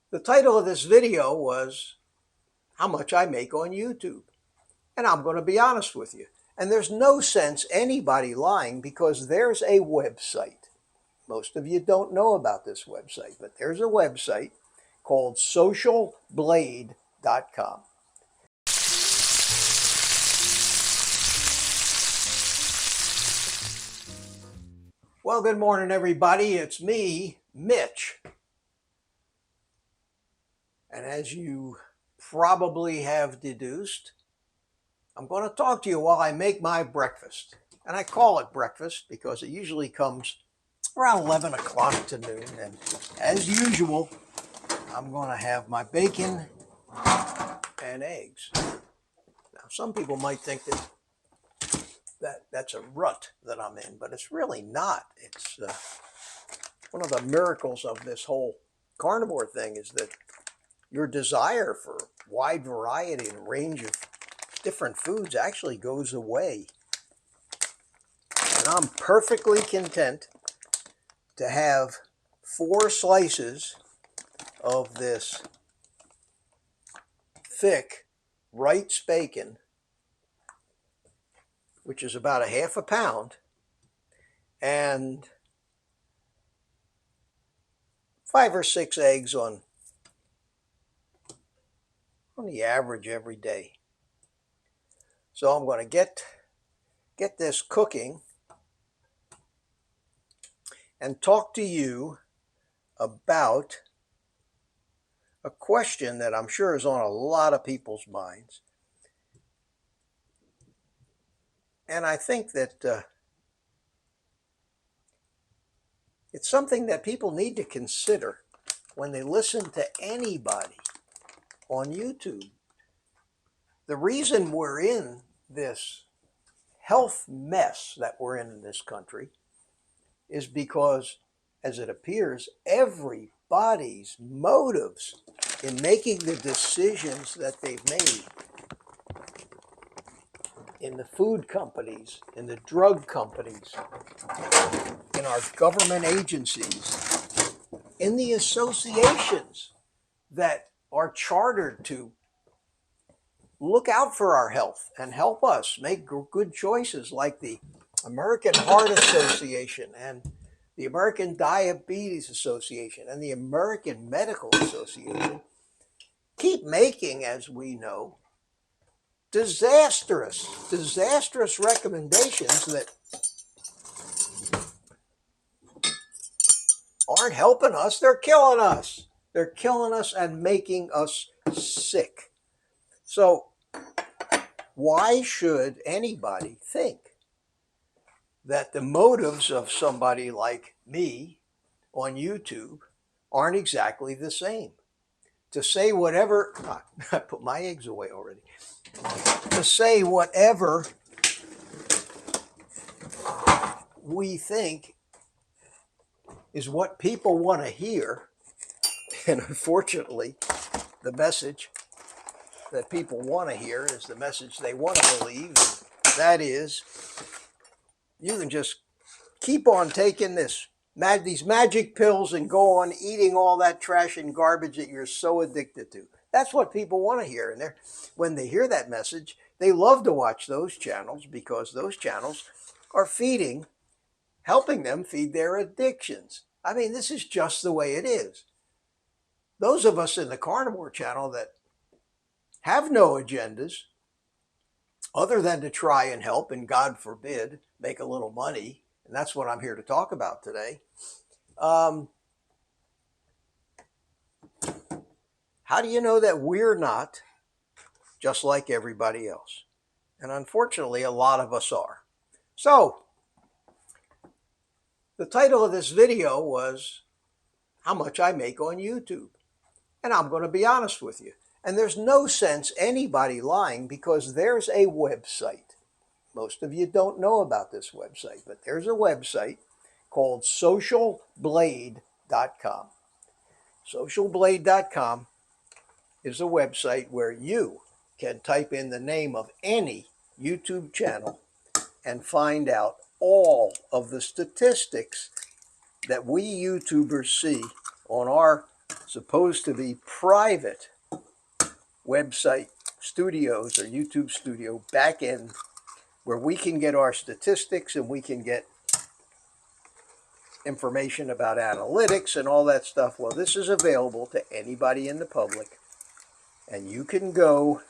The title of this video was how much I make on YouTube. And I'm going to be honest with you. And there's no sense anybody lying because there's a website. Most of you don't know about this website, but there's a website called socialblade.com. Well, good morning, everybody. It's me, Mitch. And as you probably have deduced, I'm going to talk to you while I make my breakfast. And I call it breakfast because it usually comes around 11 o'clock to noon. And as usual, I'm going to have my bacon and eggs. Now, some people might think that's a rut that I'm in, but it's really not. It's one of the miracles of this whole carnivore thing is that your desire for wide variety and range of different foods actually goes away. And I'm perfectly content to have 4 slices of this thick Wright's bacon, which is about a half a pound, and 5 or 6 eggs on the average every day. So I'm going to get this cooking and talk to you about a question that I'm sure is on a lot of people's minds. And I think that it's something that people need to consider when they listen to anybody on YouTube. The reason we're in this health mess that we're in this country is because, as it appears, everybody's motives in making the decisions that they've made in the food companies, in the drug companies, in our government agencies, in the associations that are chartered to look out for our health and help us make good choices, like the American Heart Association and the American Diabetes Association and the American Medical Association, keep making, as we know, disastrous recommendations that aren't helping us. They're killing us. They're killing us and making us sick. So why should anybody think that the motives of somebody like me on YouTube aren't exactly the same? To say whatever, I put my eggs away already. To say whatever we think is what people want to hear, and unfortunately, the message that people want to hear is the message they want to believe. That is, you can just keep on taking these magic pills and go on eating all that trash and garbage that you're so addicted to. That's what people want to hear. And when they hear that message, they love to watch those channels because those channels are helping them feed their addictions. I mean, this is just the way it is. Those of us in the carnivore channel that have no agendas other than to try and help, and God forbid, make a little money, and that's what I'm here to talk about today. How do you know that we're not just like everybody else? And unfortunately, a lot of us are. So, the title of this video was how much I make on YouTube. And I'm going to be honest with you. And there's no sense anybody lying because there's a website. Most of you don't know about this website, but there's a website called socialblade.com. Socialblade.com is a website where you can type in the name of any YouTube channel and find out all of the statistics that we YouTubers see on our supposed to be private website studios or YouTube studio back end where we can get our statistics and we can get information about analytics and all that stuff. Well, this is available to anybody in the public, and you can go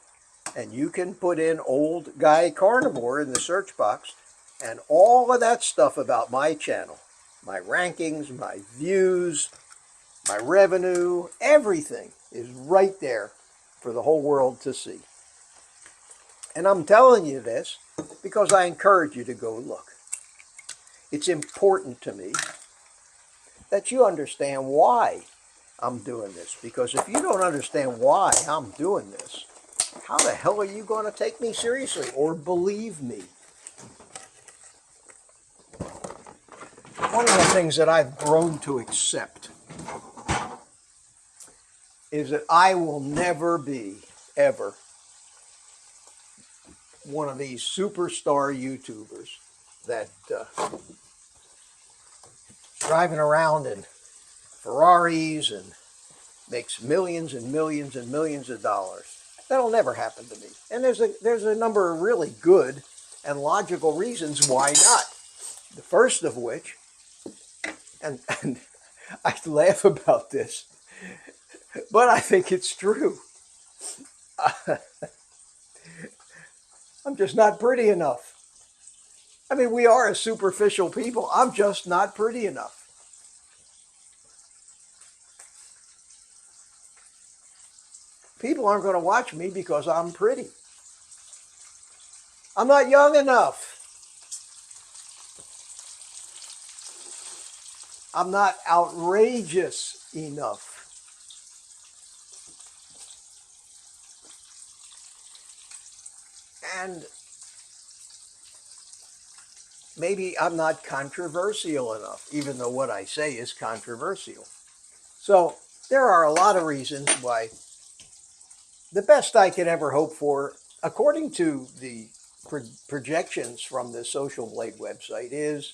and you can put in Old Guy Carnivore in the search box, and all of that stuff about my channel, my rankings, my views, my revenue, everything is right there for the whole world to see. And I'm telling you this because I encourage you to go look. It's important to me that you understand why I'm doing this, because if you don't understand why I'm doing this, how the hell are you going to take me seriously or believe me? One of the things that I've grown to accept is that I will never be, ever, one of these superstar YouTubers that driving around in Ferraris and makes millions and millions and millions of dollars. That'll never happen to me. And there's a number of really good and logical reasons why not. The first of which, and I laugh about this, but I think it's true. I'm just not pretty enough. I mean, we are a superficial people. I'm just not pretty enough. People aren't going to watch me because I'm pretty. I'm not young enough. I'm not outrageous enough. And maybe I'm not controversial enough, even though what I say is controversial. So there are a lot of reasons why the best I could ever hope for, according to the projections from the Social Blade website, is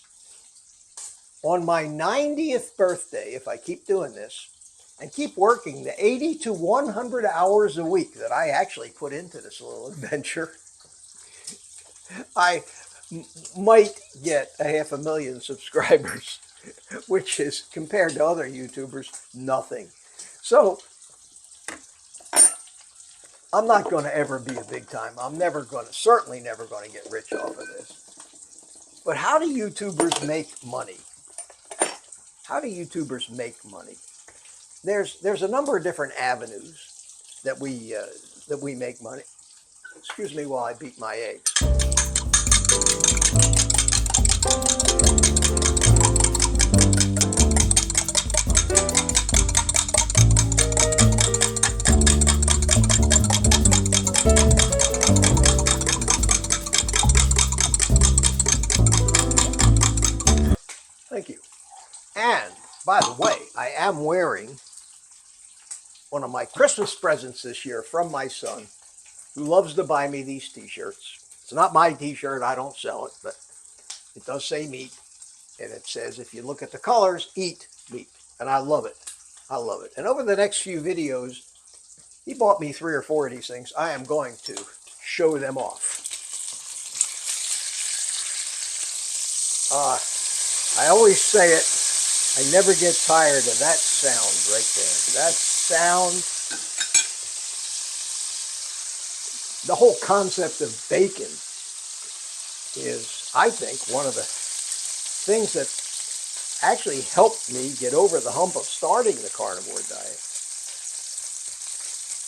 on my 90th birthday, if I keep doing this and keep working the 80 to 100 hours a week that I actually put into this little adventure, I might get 500,000 subscribers, which is, compared to other YouTubers, nothing. So I'm not going to ever be a big time. I'm certainly never going to get rich off of this. But how do YouTubers make money? How do YouTubers make money? There's a number of different avenues that we make money. Excuse me while I beat my eggs. Thank you. And by the way, I am wearing one of my Christmas presents this year from my son, who loves to buy me these t-shirts. It's not my t-shirt, I don't sell it, but it does say meat. And it says, if you look at the colors, eat meat. And I love it. I love it. And over the next few videos, he bought me 3 or 4 of these things. I am going to show them off. I always say it, I never get tired of that sound right there. That sound, the whole concept of bacon is, I think, one of the things that actually helped me get over the hump of starting the carnivore diet.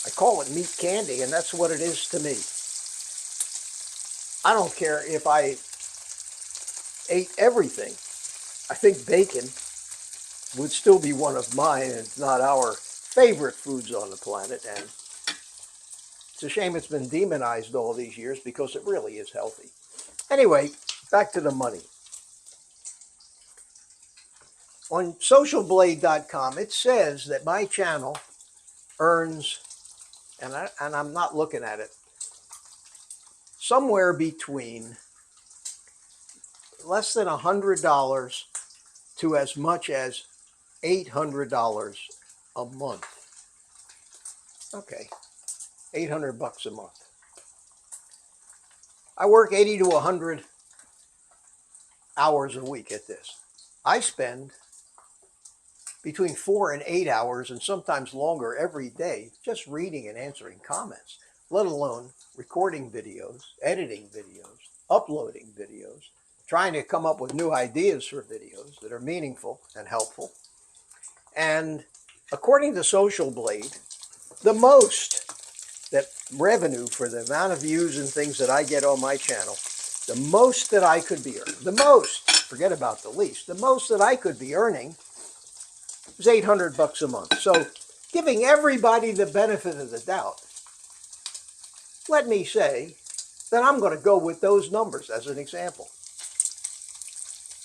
I call it meat candy, and that's what it is to me. I don't care if I ate everything. I think bacon would still be one of mine, and it's not our favorite foods on the planet. And it's a shame it's been demonized all these years because it really is healthy. Anyway, back to the money. On socialblade.com, it says that my channel earns, and I'm not looking at it, somewhere between less than $100 to as much as $800 a month. Okay, $800 a month. I work 80 to 100 hours a week at this. I spend between 4 and 8 hours and sometimes longer every day just reading and answering comments, let alone recording videos, editing videos, uploading videos, trying to come up with new ideas for videos that are meaningful and helpful. And according to Social Blade, the most that revenue for the amount of views and things that I get on my channel, the most that I could be earning, the most, forget about the least, the most that I could be earning was $800 a month. So giving everybody the benefit of the doubt, let me say that I'm going to go with those numbers as an example.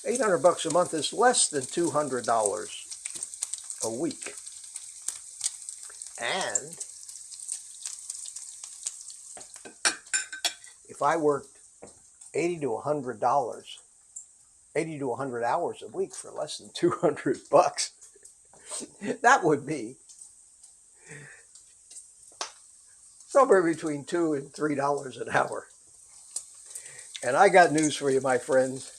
$800 a month is less than $200 a week. And if I worked $80 to $100, 80 to 100 hours a week for less than $200, that would be somewhere between $2 and $3 an hour. And I got news for you, my friends.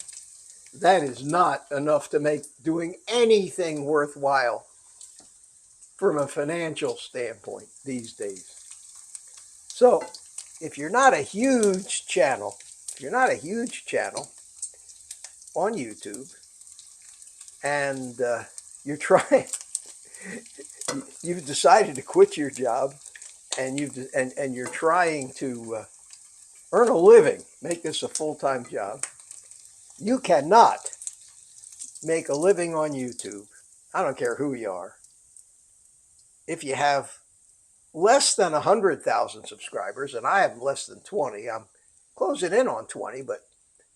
That is not enough to make doing anything worthwhile from a financial standpoint these days. So if you're not a huge channel, on YouTube, and you're trying, you've decided to quit your job, and you're trying to earn a living, make this a full-time job, you cannot make a living on YouTube. I don't care who you are. If you have less than 100,000 subscribers, and I have less than 20, I'm closing in on 20, but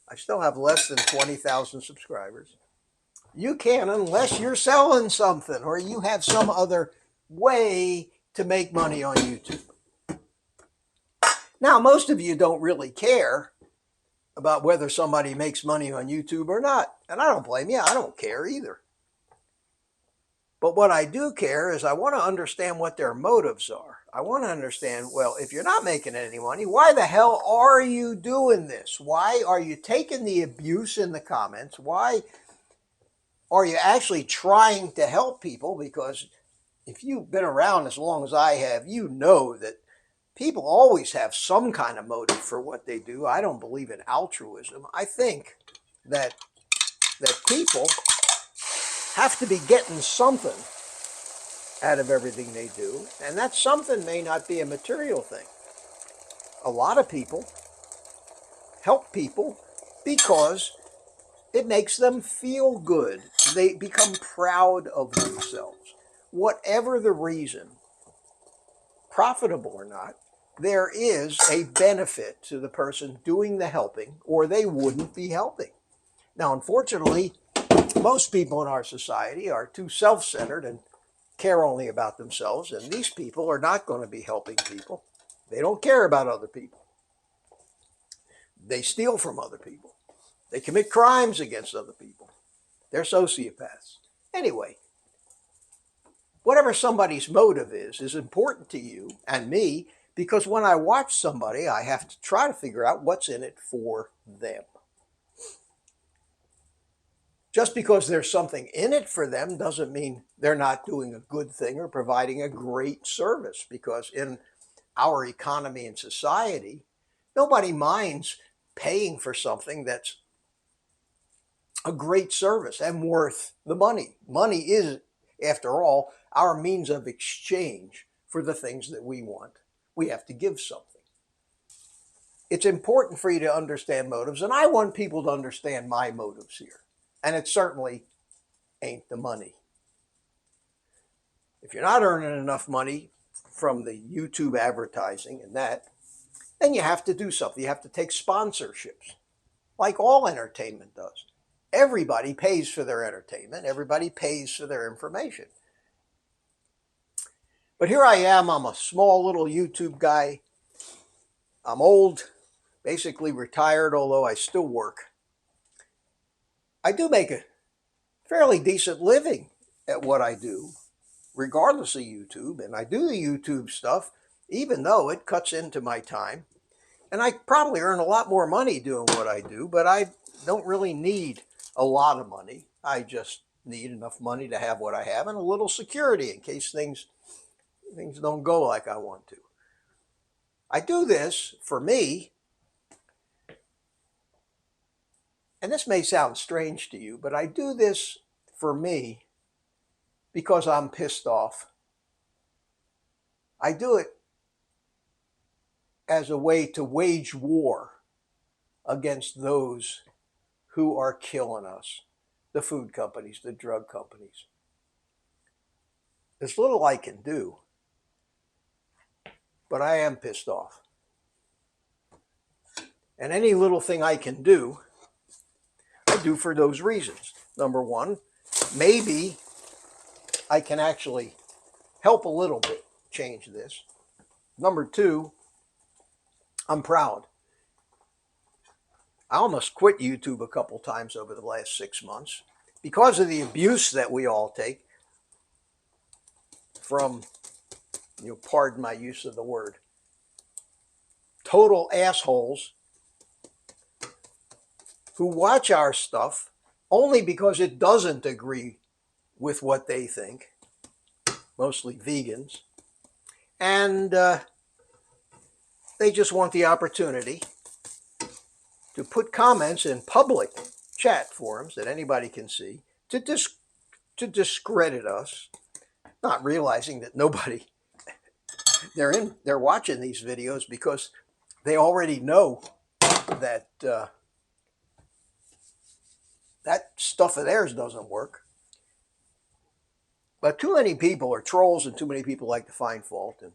I still have less than 20,000 subscribers. You can't unless you're selling something or you have some other way to make money on YouTube. Now, most of you don't really care about whether somebody makes money on YouTube or not. And I don't blame you. I don't care either. But what I do care is I want to understand what their motives are. I want to understand, well, if you're not making any money, why the hell are you doing this? Why are you taking the abuse in the comments? Why are you actually trying to help people? Because if you've been around as long as I have, you know that people always have some kind of motive for what they do. I don't believe in altruism. I think that people have to be getting something out of everything they do, and that something may not be a material thing. A lot of people help people because it makes them feel good. They become proud of themselves. Whatever the reason, profitable or not, there is a benefit to the person doing the helping, or they wouldn't be helping. Now, unfortunately, most people in our society are too self-centered and care only about themselves, and these people are not going to be helping people. They don't care about other people. They steal from other people. They commit crimes against other people. They're sociopaths. Anyway, whatever somebody's motive is important to you and me, because when I watch somebody, I have to try to figure out what's in it for them. Just because there's something in it for them doesn't mean they're not doing a good thing or providing a great service, because in our economy and society, nobody minds paying for something that's a great service and worth the money. Money is, after all, our means of exchange for the things that we want. We have to give something. It's important for you to understand motives, and I want people to understand my motives here. And it certainly ain't the money. If you're not earning enough money from the YouTube advertising and that, then you have to do something. You have to take sponsorships, like all entertainment does. Everybody pays for their entertainment. Everybody pays for their information. But here I am. I'm a small little YouTube guy. I'm old, basically retired, although I still work. I do make a fairly decent living at what I do, regardless of YouTube, and I do the YouTube stuff, even though it cuts into my time. And I probably earn a lot more money doing what I do, but I don't really need a lot of money. I just need enough money to have what I have and a little security in case things don't go like I want to. I do this for me, and this may sound strange to you, but I do this for me because I'm pissed off. I do it as a way to wage war against those who are killing us, the food companies, the drug companies. There's little I can do, but I am pissed off. And any little thing I can do, I do for those reasons. Number one, maybe I can actually help a little bit change this. Number two, I'm proud. I almost quit YouTube a couple times over the last 6 months because of the abuse that we all take from, pardon my use of the word, total assholes who watch our stuff only because it doesn't agree with what they think, mostly vegans, and they just want the opportunity to put comments in public chat forums that anybody can see to discredit us, not realizing that nobody, they're watching these videos because they already know that that stuff of theirs doesn't work. But too many people are trolls and too many people like to find fault. And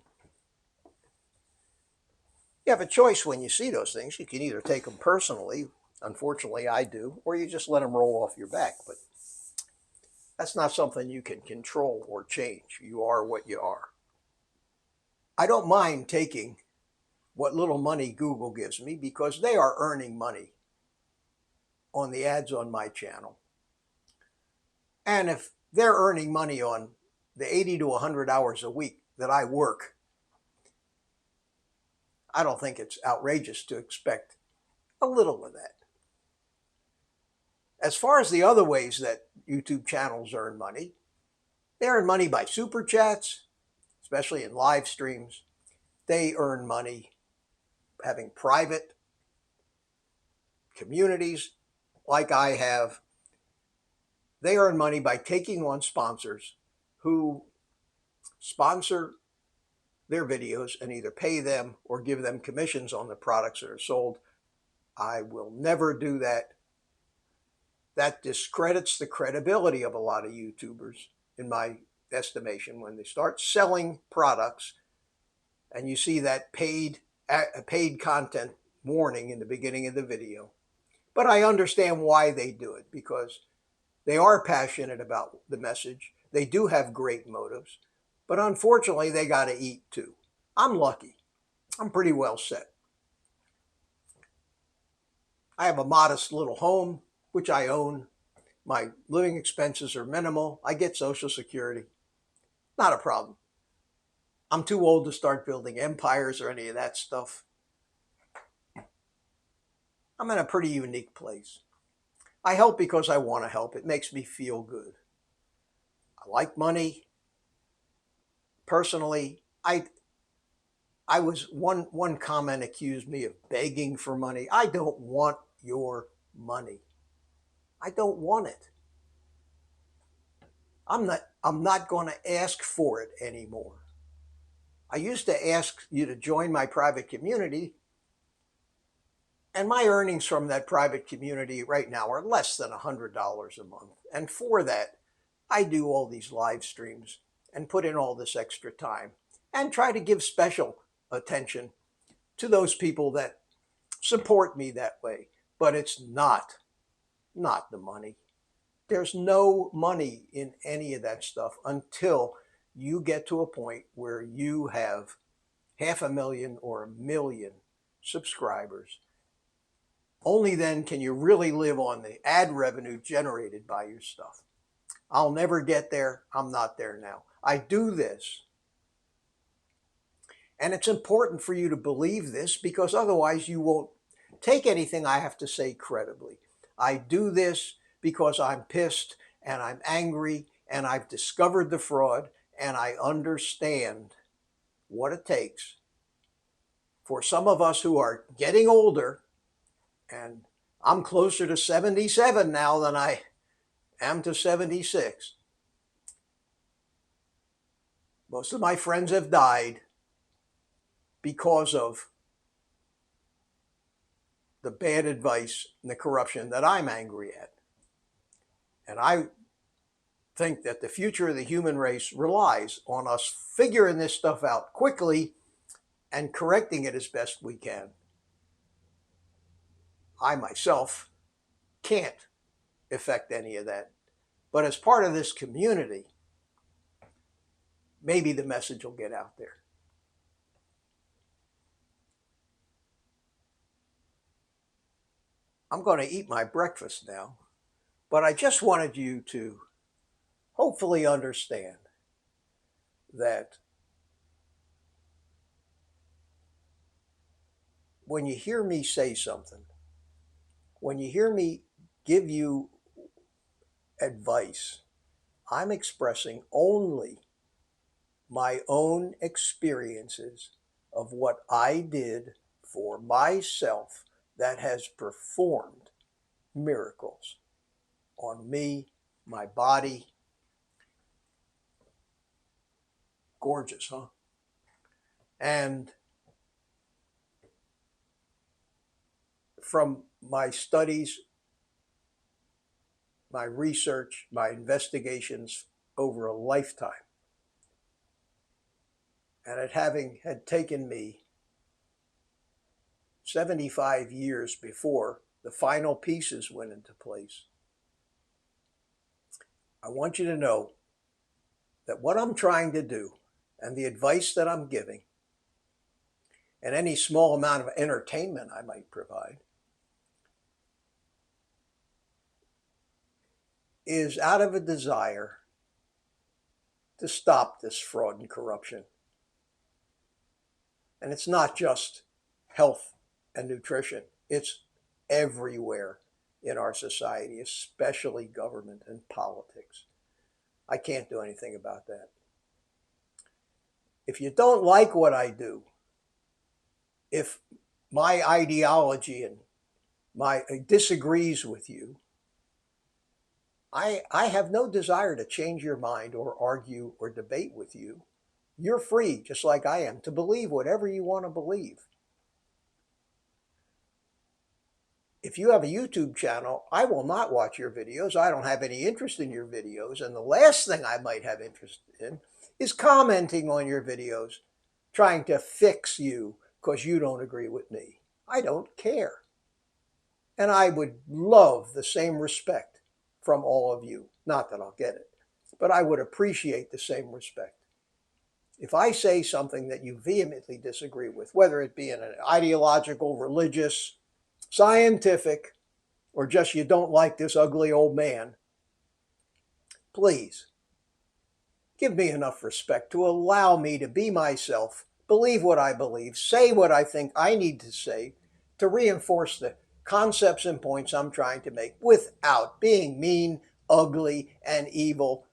you have a choice when you see those things. You can either take them personally, unfortunately I do, or you just let them roll off your back. But that's not something you can control or change. You are what you are. I don't mind taking what little money Google gives me because they are earning money on the ads on my channel. And if they're earning money on the 80 to 100 hours a week that I work, I don't think it's outrageous to expect a little of that. As far as the other ways that YouTube channels earn money, they earn money by super chats, especially in live streams. They earn money having private communities like I have. They earn money by taking on sponsors who sponsor their videos and either pay them or give them commissions on the products that are sold. I will never do that. That discredits the credibility of a lot of YouTubers, in my estimation, when they start selling products and you see that paid content warning in the beginning of the video. But I understand why they do it, because they are passionate about the message. They do have great motives, but unfortunately they got to eat too. I'm lucky. I'm pretty well set. I have a modest little home, which I own. My living expenses are minimal. I get Social Security. Not a problem. I'm too old to start building empires or any of that stuff. I'm in a pretty unique place. I help because I want to help. It makes me feel good. I like money. Personally, I was one comment accused me of begging for money. I don't want your money. I don't want it. I'm not going to ask for it anymore. I used to ask you to join my private community, and my earnings from that private community right now are less than $100 a month. And for that, I do all these live streams and put in all this extra time and try to give special attention to those people that support me that way. But it's not the money. There's no money in any of that stuff until you get to a point where you have 500,000 or 1 million subscribers. Only then can you really live on the ad revenue generated by your stuff. I'll never get there. I'm not there now. I do this. And it's important for you to believe this because otherwise you won't take anything I have to say credibly. I do this because I'm pissed and I'm angry and I've discovered the fraud and I understand what it takes for some of us who are getting older, and I'm closer to 77 now than I am to 76. Most of my friends have died because of the bad advice and the corruption that I'm angry at. And I think that the future of the human race relies on us figuring this stuff out quickly and correcting it as best we can. I myself can't affect any of that. But as part of this community, maybe the message will get out there. I'm going to eat my breakfast now, but I just wanted you to hopefully understand that when you hear me say something, when you hear me give you advice, I'm expressing only my own experiences of what I did for myself that has performed miracles on me, my body. Gorgeous, huh? And from my studies, my research, my investigations over a lifetime, and it had taken me 75 years before the final pieces went into place, I want you to know that what I'm trying to do and the advice that I'm giving and any small amount of entertainment I might provide is out of a desire to stop this fraud and corruption. And it's not just health and nutrition. It's everywhere in our society, especially government and politics. I can't do anything about that. If you don't like what I do, if my ideology and my disagrees with you, I have no desire to change your mind or argue or debate with you. You're free, just like I am, to believe whatever you want to believe. If you have a YouTube channel, I will not watch your videos. I don't have any interest in your videos. And the last thing I might have interest in is commenting on your videos, trying to fix you because you don't agree with me. I don't care. And I would love the same respect from all of you. Not that I'll get it, but I would appreciate the same respect. If I say something that you vehemently disagree with, whether it be in an ideological, religious, scientific, or just you don't like this ugly old man, please give me enough respect to allow me to be myself, believe what I believe, say what I think I need to say to reinforce the concepts and points I'm trying to make without being mean, ugly, and evil.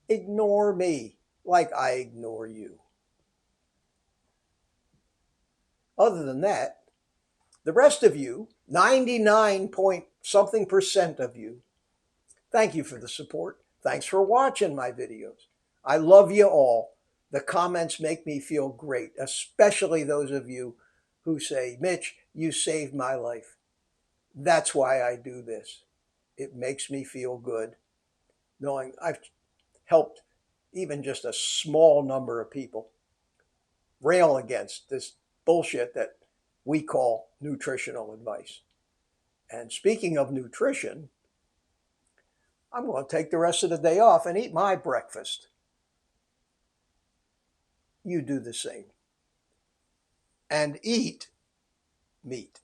Ignore me like I ignore you. Other than that, the rest of you, 99 point something percent of you, thank you for the support. Thanks for watching my videos. I love you all. The comments make me feel great, especially those of you who say, Mitch, you saved my life. That's why I do this. It makes me feel good knowing I've helped even just a small number of people rail against this bullshit that we call nutritional advice. And speaking of nutrition, I'm going to take the rest of the day off and eat my breakfast. You do the same. And eat meat.